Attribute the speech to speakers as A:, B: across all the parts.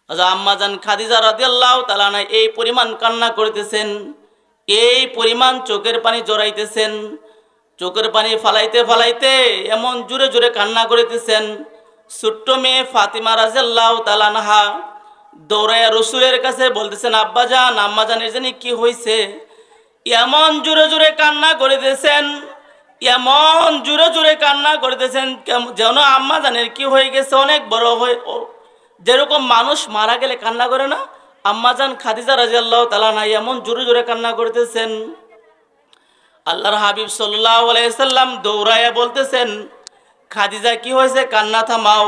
A: আম্মাজান খাদিজা রাদিয়াল্লাহু তাআলা আনহা এই পরিমাণ কান্না করতেছেন, এই পরিমাণ চোখের পানি জড়াইতেছেন, চোখের পানি ফালাইতে ফালাইতে এমন জোরে জোরে কান্না করিতেছেন। ছোট্ট মেয়ে ফাতিমা রাদিয়াল্লাহু তাআলা আনহা দৌড়াইয়া রসুলের কাছে বলতেছেন, আব্বাজান আম্মাজানের জানি কি হয়েছে। এমন জোরে জোরে কান্না করিতেছেন, এমন জোরে জোরে কান্না করিতেছেন যেন আম্মাজানের কি হয়ে গেছে, অনেক বড় হয়ে যেরকম মানুষ মারা গেলে কান্না করে না, আম্মাজান খাদিজা রাদিয়াল্লাহু তাআলা আনহা এমন জোরে জোরে কান্না করতেছেন। আল্লাহর হাবিব সাল্লাল্লাহু আলাইহি সাল্লাম দৌড়াইয়া বলতেছেন, খাদিজা কি হয়েছে, কান্না থামাও।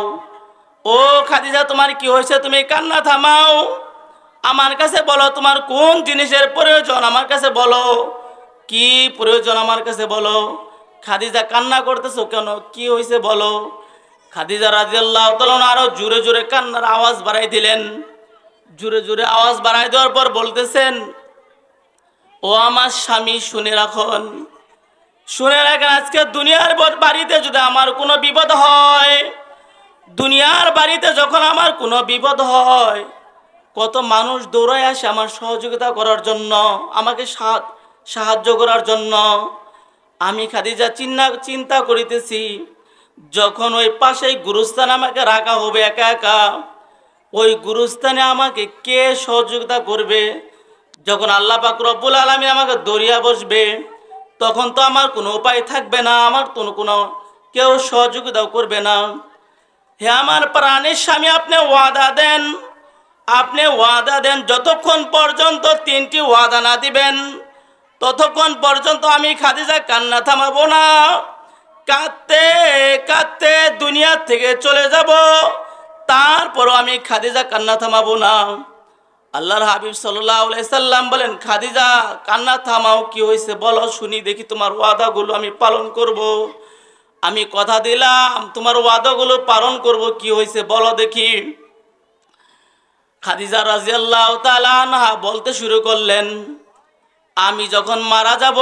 A: ও খাদিজা তোমার কি হয়েছে, তুমি কান্না থামাও, আমার কাছে বলো তোমার কোন জিনিসের প্রয়োজন, আমার কাছে বলো কি প্রয়োজন, আমার কাছে বলো। খাদিজা কান্না করতেছো কেন, কি হয়েছে বলো। খাদিজা রাদিয়াল্লাহু তাআলা আরো জোরে জোরে কান্নার আওয়াজ বাড়াই দিলেন। জোরে জোরে আওয়াজ বাড়াই দেওয়ার পর বলতেছেন, ও আমার স্বামী শুনে রাখুন, শুনে রাখেন, আজকে দুনিয়ার বাড়িতে যদি আমার কোনো বিপদ হয়, দুনিয়ার বাড়িতে যখন আমার কোনো বিপদ হয়, কত মানুষ দৌড়ায় আসে আমার সহযোগিতা করার জন্য, আমাকে সাহায্য করার জন্য। আমি খাদিজা চিন্তা করিতেছি, যখন ওই পাশেই গুরুস্থানে আমাকে রাখা হবে একা একা, ওই গুরুস্থানে আমাকে কে সহযোগিতা করবে। যখন আল্লাহ পাক রব্বুল আলামিন আমাকে দরিয়া বসবে, তখন তো আমার কোনো উপায় থাকবে না, আমার তো কোনো কেউ সহযোগিতাও করবে না। হে আমার প্রাণের স্বামী, আপনি ওয়াদা দেন, আপনি ওয়াদা দেন, যতক্ষণ পর্যন্ত তিনটি ওয়াদা না দিবেন ততক্ষণ পর্যন্ত আমি খাদিজা কান্না থামাবো না। কাঁদতে কাঁদতে দুনিয়া থেকে চলে যাব, তারপরও আমি খাদিজা কান্না থামাবো না। আল্লাহর হাবিব সাল্লাল্লাহু আলাইহি সাল্লাম বলেন, খাদিজা কান্না থামাও, কি হয়েছে বলো শুনি, দেখি তোমার ওয়াদাগুলো আমি পালন করব। আমি কথা দিলাম তোমার ওয়াদাগুলো পালন করব, কি হয়েছে বলো দেখি। খাদিজা রাদিয়াল্লাহু তাআলা আনহা বলতে শুরু করলেন, আমি যখন মারা যাব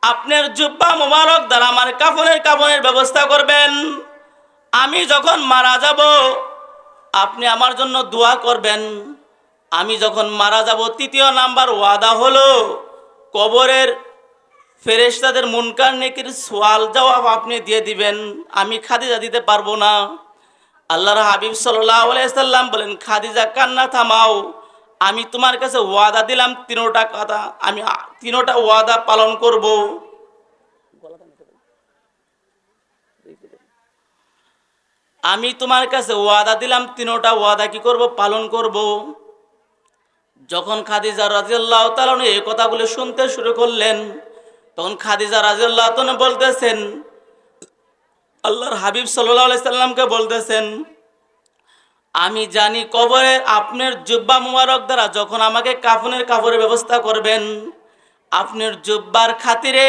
A: আপনার জুব্বা মোবারক দ্বারা আমার কাফনের ব্যবস্থা করবেন। আমি যখন মারা যাব আপনি আমার জন্য দোয়া করবেন। আমি যখন মারা যাব তৃতীয় নাম্বার ওয়াদা হলো, কবরের ফেরেশতাদের মুনকার নেকির সওয়াল জবাব আপনি দিয়ে দিবেন, আমি খাদিজা দিতে পারবো না। আল্লাহর হাবিব সাল্লাল্লাহু আলাইহি সাল্লাম বলেন, খাদিজা কান্না থামাও, আমি তোমার কাছে ওয়াদা দিলাম তিনোটা কথা, আমি তিনোটা ওয়াদা পালন করব। আমি তোমার কাছে ওয়াদা দিলাম তিনোটা ওয়াদা কি করব, পালন করব। যখন খাদিজা রাদিয়াল্লাহু তাআলা এই কথাগুলো শুনতে শুরু করলেন, তখন খাদিজা রাদিয়াল্লাহু তাআলা বলতেছেন, আল্লাহর হাবিব সাল্লাল্লাহু আলাইহি সাল্লামকে বলতেছেন, আমি জানি কবরে আপনার জুব্বা মুবারক দ্বারা যখন আমাকে কাফনের ব্যবস্থা করবেন, আপনার জুব্বার খাতিরে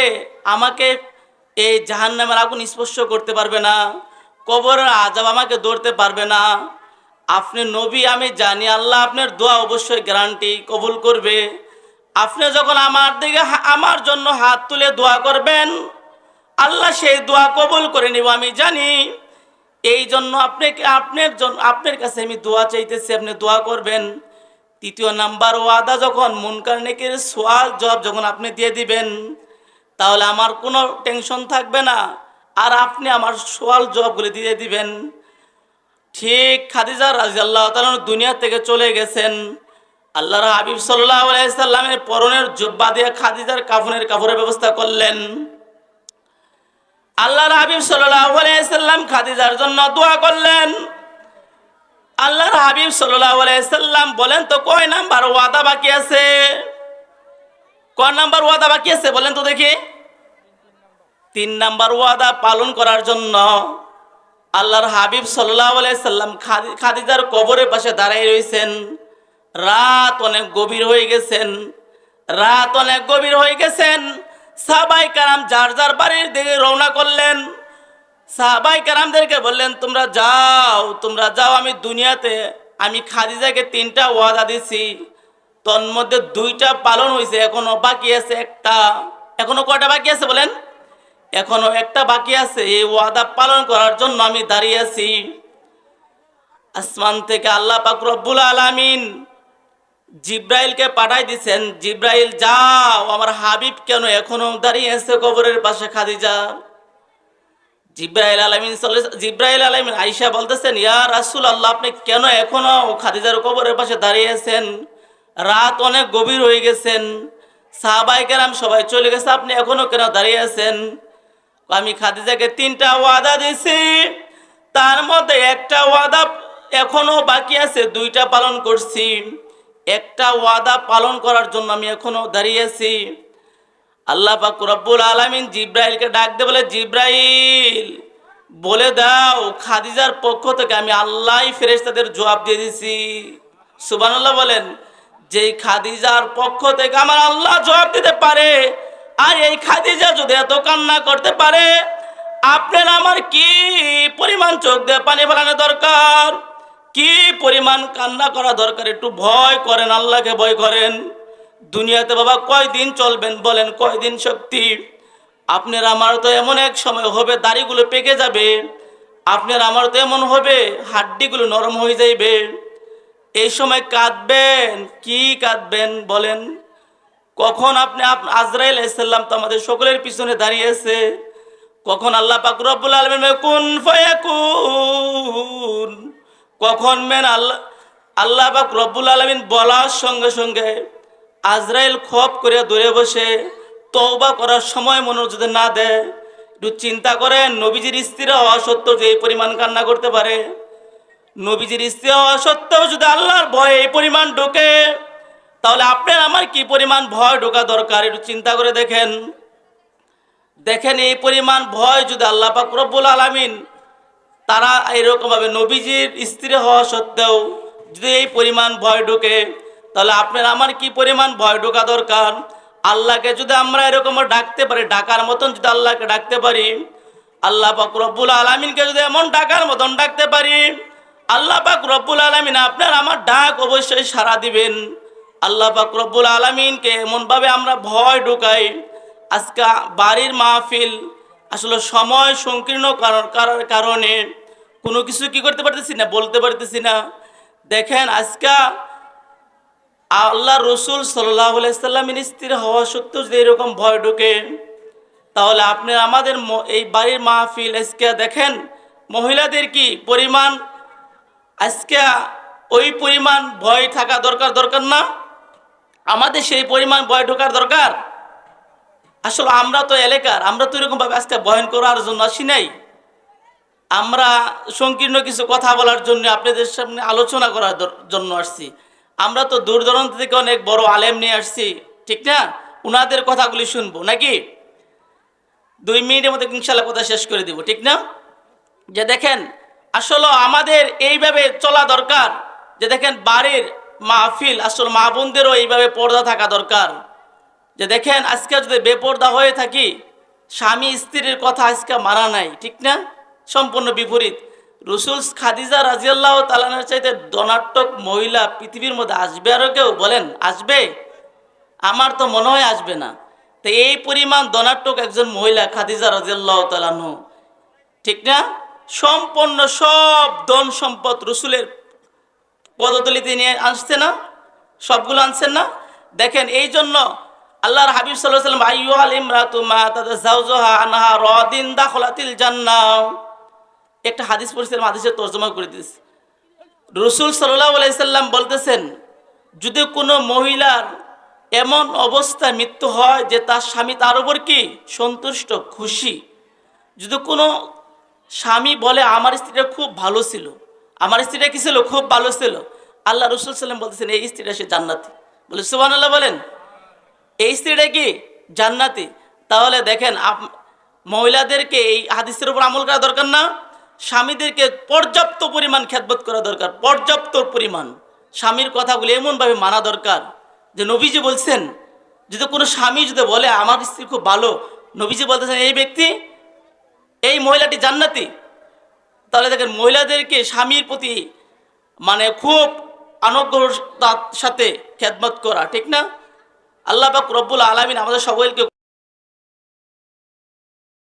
A: আমাকে এই জাহান্নামের আগুন স্পর্শ করতে পারবে না, কবরের আযাব আমাকে ধরতে পারবে না। আপনি নবী, আমি জানি আল্লাহ আপনার দোয়া অবশ্যই গ্যারান্টি কবুল করবে। আপনি যখন আমার দিকে আমার জন্য হাত তুলে দোয়া করবেন, আল্লাহ সেই দোয়া কবুল করে নিব আমি জানি। এই জন্য আপনার কাছে আমি দোয়া চাইতেছি, আপনি দোয়া করবেন। তৃতীয় নাম্বার ওয়াদা, যখন মুনকার নেকির সওয়াল জবাব যখন আপনি দিয়ে দিবেন, তাহলে আমার কোনো টেনশন থাকবে না, আর আপনি আমার সওয়াল জবাবগুলি দিয়ে দিবেন। ঠিক খাদিজা রাদিয়াল্লাহু তাআলা দুনিয়া থেকে চলে গেছেন। আল্লাহর হাবিব সাল্লাল্লাহু আলাইহি সাল্লামের পরনের জুব্বা দিয়ে খাদিজার কাফনের ব্যবস্থা করলেন। আল্লাহর হাবিব সাল্লাল্লাহু আলাইহি সাল্লাম খাদিজার জন্য দোয়া করলেন। আল্লাহর হাবিব সাল্লাল্লাহু আলাইহি সাল্লাম বলেন, তো কয় নাম্বার ওয়াদা বাকি আছে, কয় নাম্বার ওয়াদা বাকি আছে বলেন তো দেখি। 3 নাম্বার ওয়াদা পালন করার জন্য আল্লাহর হাবিব সাল্লাল্লাহু আলাইহি সাল্লাম খাদিজার কবরের পাশে দাঁড়িয়ে রয়েছেন। রাত অনেক গভীর হয়ে গেছেন। সাহাবায়ে কেরাম যার যার বাড়ির দিকে রওনা করলেন। সাহাবায়ে কেরামদেরকে বললেন, তোমরা যাও, আমি দুনিয়াতে আমি খাদিজাকে 3টা ওয়াদা দিছি, তন্মধ্যে 2টা পালন হয়েছে, এখনো বাকি আছে একটা। এখনো কয়টা বাকি আছে বলেন, এখনো একটা বাকি আছে। এই ওয়াদা পালন করার জন্য আমি দাঁড়িয়ে আছি। আসমান থেকে আল্লাহ পাক রব্বুল আলামিন জিব্রাইলকে পাঠাই দিছেন, জিব্রাইল যাও, আমার হাবিব কেন এখনো দাঁড়িয়ে আছে কবরের পাশে খাদিজা। জিব্রাইল আলামিন আয়েশা বলতেছেন, ইয়া রাসূলুল্লাহ, আপনি কেন এখনো খাদিজার কবরের পাশে দাঁড়িয়ে আছেন? রাত অনেক গভীর হয়ে গেছেন, সাহাবায়ে কেরাম সবাই চলে গেছে, আপনি এখনো কেন দাঁড়িয়ে আছেন? আমি খাদিজাকে 3টা ওয়াদা দিয়েছি, তার মধ্যে একটা ওয়াদা এখনো বাকি আছে, 2টা পালন করছি। একটা ওয়াদা পালন করার জন্য আমি এখনো দাঁড়িয়ে আছি। আল্লাহ পাক রব্বুল আলামিন জিব্রাইলকে ডাক দিয়ে বলে, জিব্রাইল বলে দাও খাদিজার পক্ষ থেকে আমি আল্লাহই ফেরেশতাদের জবাব দিয়ে দিছি। সুবহানাল্লাহ বলেন। যেই খাদিজার পক্ষ থেকে আমার আল্লাহ জবাব দিতে পারে, আর এই খাদিজা যদি এত কান্না করতে পারে, আপনার আমার কি পরিমাণ চোখ দিয়ে পানি ফেলানো দরকার, কি পরিমাণ কান্না করা দরকার। একটু ভয় করেন, আল্লাহকে ভয় করেন। দুনিয়াতে বাবা কয়দিন চলবেন বলেন, কয়দিন শক্তি। আপনার আমার তো এমন এক সময় হবে দাড়িগুলো পেকে যাবে, আপনার আমার তো এমন হবে হাড্ডিগুলো নরম হয়ে যাইবে। এই সময় কাঁদবেন, কি কাঁদবেন বলেন? কখন আপনি আজরাইল আলাইহিস সালাম তো আমাদের সকলের পিছনে দাঁড়িয়ে আছে, কখন আল্লাহ পাক রব্বুল আলামিন কুন ফায়াকুন, কখন মেন আল্লাহ পাক রব্বুল আলামিন বলার সঙ্গে সঙ্গে আজরাইল খপ করে দূরে বসে তওবা করার সময় মনোযোগ না দেয়। একটু চিন্তা করেন, নবীজির স্ত্রী হওয়া সত্ত্বেও যে এই পরিমাণ কান্না করতে পারে, নবীজির স্ত্রী হওয়া সত্ত্বেও যদি আল্লাহর ভয় এই পরিমাণ ঢোকে, তাহলে আপনার আমার কি পরিমাণ ভয় ঢোকা দরকার একটু চিন্তা করে দেখেন। দেখেন এই পরিমাণ ভয় যদি আল্লাহ পাক রব্বুল আলামিন তারা এইরকমভাবে নবীজির স্ত্রী হওয়া সত্ত্বেও যদি এই পরিমাণ ভয় ঢোকে, তাহলে আপনার আমার কি পরিমাণ ভয় ঢোকা দরকার। আল্লাহকে যদি আমরা এরকম ডাকতে পারি, ডাকার মতন যদি আল্লাহকে ডাকতে পারি, আল্লাহ পাক রব্বুল আলামিনকে যদি এমন ডাকার মতন ডাকতে পারি, আল্লাহ পাক রব্বুল আলামিন আপনার আমার ডাক অবশ্যই সাড়া দিবেন। আল্লাহ পাক রব্বুল আলামিনকে এমনভাবে আমরা ভয় ঢুকাই। আজকে বাড়ির মাহফিল আসলে সময় সংকীর্ণ কারণে কোনো কিছু কি করতে পারতেছি না, বলতে পারতেছি না। দেখেন আজকে আল্লাহ রসুল সাল্লাল্লাহু আলাইহি সাল্লামের স্ত্রী হওয়া সত্ত্বেও যদি এরকম ভয় ঢোকে, তাহলে আপনি আমাদের এই বাড়ির মাহফিল আজকে দেখেন মহিলাদের কি পরিমাণ, আজকে ওই পরিমাণ ভয় থাকা দরকার না? আমাদের সেই পরিমাণ ভয় ঢোকার দরকার। আসলে আমরা তো এলাকার, আমরা তো এরকমভাবে আজকে বয়ান করার জন্য আসি নাই, আমরা সংকীর্ণ কিছু কথা বলার জন্য আপনাদের সামনে আলোচনা করার জন্য আসছি। আমরা তো দূর দূরান্ত থেকে অনেক বড় আলেম নিয়ে আসছি, ঠিক না? উনাদের কথাগুলি শুনবো নাকি? 2 মিনিটের মধ্যে ইনশাআল্লাহ কথা শেষ করে দিব, ঠিক না? যে দেখেন আসলে আমাদের এইভাবে চলা দরকার, যে দেখেন বাড়ির মাহফিল আসলে মা বোনদেরও এইভাবে পর্দা থাকা দরকার। যে দেখেন আজকে যদি বেপর্দা হয়ে থাকি, স্বামী স্ত্রীর কথা আজকে মানা নাই, ঠিক না? সম্পূর্ণ বিপরীত। রসুল খাদিজা রাদিয়াল্লাহু তাআলা আনহার চাইতে ধনাত্মক মহিলা পৃথিবীর মধ্যে আসবে আরও কেউ? বলেন আসবে? আমার তো মনে হয় আসবে না। তো এই পরিমাণ ধনাত্মক একজন মহিলা খাদিজা রাদিয়াল্লাহু তাআলা আনহা, ঠিক না? সম্পূর্ণ সব ধন সম্পদ রসুলের পদতলিতে নিয়ে আসছে না? সবগুলো আনছেন না? দেখেন এই জন্য আল্লাহর হাবিব সাল্লাল্লাহু আলাইহি ওয়াসাল্লাম আইয়ুহাল ইমরাতু মা তাযাওজাহা আনহা রাদিন দাখলাতিল জান্নাহ, একটা হাদিস পড়ছিলাম, হাদিসের তরজমা করে দিয়েছি। রসুল সাল্লাল্লাহু আলাইহি সাল্লাম বলতেছেন, যদি কোনো মহিলার এমন অবস্থায় মৃত্যু হয় যে তার স্বামী তার উপর কি সন্তুষ্ট, খুশি, যদি কোনো স্বামী বলে আমার স্ত্রীটা খুব ভালো ছিল, আমার স্ত্রীটা কি ছিল? খুব ভালো ছিল, আল্লাহ রসুল সাল্লাম বলতেছেন এই স্ত্রীটা সে জান্নাতি। বলে সুবহানাল্লাহ বলেন, এই স্ত্রীটা কি জান্নাতি। তাহলে দেখেন মহিলাদেরকে এই হাদিসের উপর আমল করা দরকার না? স্বামীদেরকে পর্যাপ্ত পরিমাণ খেদমত করা দরকার, পর্যাপ্ত পরিমাণ স্বামীর কথাগুলি এমনভাবে মানা দরকার যে নবীজি বলছেন, যদি কোনো স্বামী যদি বলে আমার স্ত্রী খুব ভালো, নবীজি বলতেছেন এই ব্যক্তি, এই মহিলাটি জান্নাতি। তাহলে দেখেন মহিলাদেরকে স্বামীর প্রতি মানে খুব আনুগত্যের সাথে খেদমত করা, ঠিক না? আল্লাহ পাক রব্বুল আলামিন আমাদের সকলকে